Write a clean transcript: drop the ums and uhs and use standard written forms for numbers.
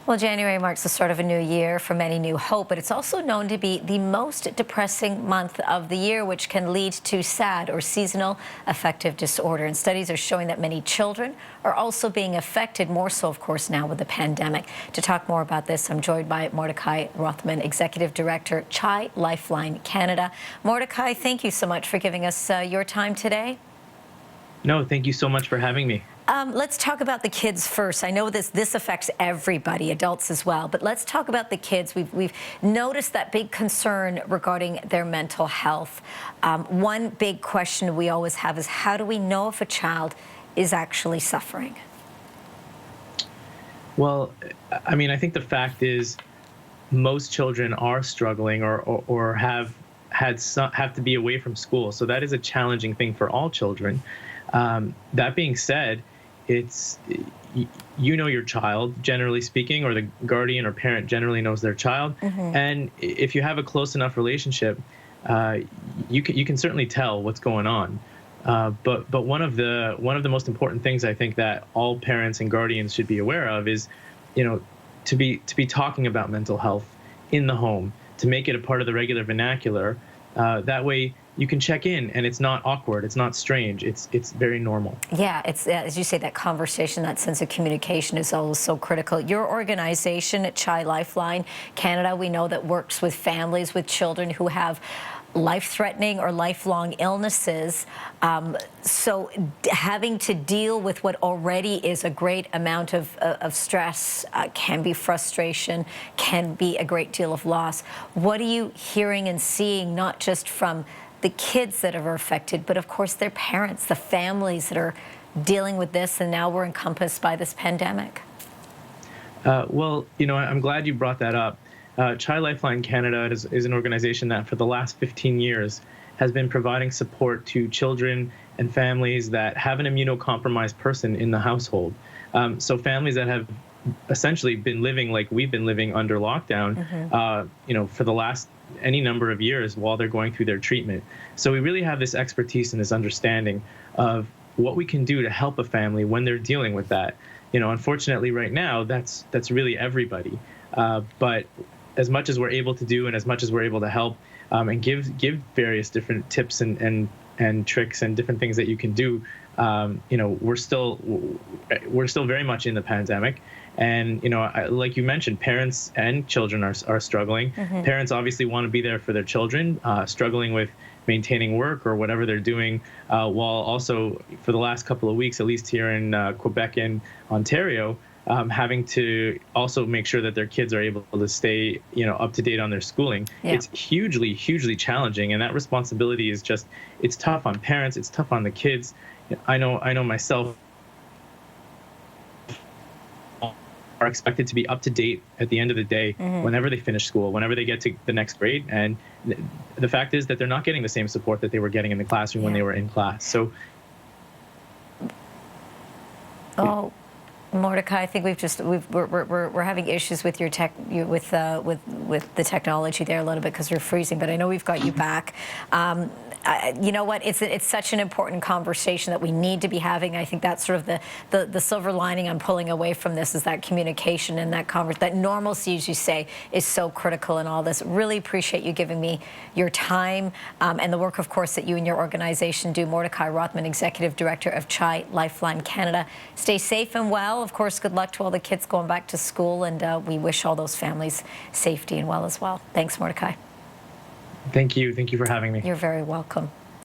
Well, January marks the start of a new year, for many new hope, but it's also known to be the most depressing month of the year, which can lead to SAD, or seasonal affective disorder. And studies are showing that many children are also being affected, more so, of course, now with the pandemic. To talk more about this, I'm joined by Mordechai Rothman, Executive Director, CHI Lifeline Canada. Mordechai, thank you so much for giving us your time today. No, thank you so much for having me. Let's talk about the kids first. I know this affects everybody, adults as well, but let's talk about the kids. We've noticed that big concern regarding their mental health. One big question we always have is, how do we know if a child is actually suffering? Well, I mean, I think the fact is most children are struggling or have to be away from school. So that is a challenging thing for all children. That being said, it's, you know, your child, generally speaking, or the guardian or parent generally knows their child. And if you have a close enough relationship, you can certainly tell what's going on. But one of the most important things I think that all parents and guardians should be aware of is, you know, to be talking about mental health in the home, to make it a part of the regular vernacular. That way you can check in and it's not awkward, it's not strange, it's very normal. Yeah, it's as you say, that conversation, that sense of communication is always so critical. Your organization at CHI Lifeline Canada, we know that works with families with children who have life-threatening or lifelong illnesses. So having to deal with what already is a great amount of stress can be frustration, can be a great deal of loss. What are you hearing and seeing, not just from the kids that are affected, but of course their parents, the families that are dealing with this, and now we're encompassed by this pandemic? Well, you know, I'm glad you brought that up. CHI Lifeline Canada is an organization that for the last 15 years has been providing support to children and families that have an immunocompromised person in the household. So families that have essentially been living like we've been living under lockdown, you know, for the last any number of years while they're going through their treatment. So we really have this expertise and this understanding of what we can do to help a family when they're dealing with that. You know, unfortunately right now, that's really everybody. But as much as we're able to do and as much as we're able to help and give various different tips and tricks and different things that you can do, you know, we're still very much in the pandemic. And, you know, like you mentioned, parents and children are struggling. Parents obviously want to be there for their children, struggling with maintaining work or whatever they're doing, while also for the last couple of weeks, at least here in Quebec and Ontario, having to also make sure that their kids are able to stay, you know, up to date on their schooling. Yeah. It's hugely, hugely challenging, and that responsibility is just, it's tough on parents, it's tough on the kids. I know myself are expected to be up to date at the end of the day whenever they finish school, whenever they get to the next grade. And the fact is that they're not getting the same support that they were getting in the classroom when they were in class. So. Oh. Mordechai, I think we're having issues with your with the technology there a little bit because you're freezing, but I know we've got you back. You know what? It's such an important conversation that we need to be having. I think that's sort of the silver lining I'm pulling away from this, is that communication and that normalcy, as you say, is so critical in all this. Really appreciate you giving me your time and the work, of course, that you and your organization do. Mordechai Rothman, Executive Director of CHI Lifeline Canada. Stay safe and well. Of course, good luck to all the kids going back to school, and we wish all those families safety and well as well. Thanks, Mordechai. Thank you. Thank you for having me. You're very welcome.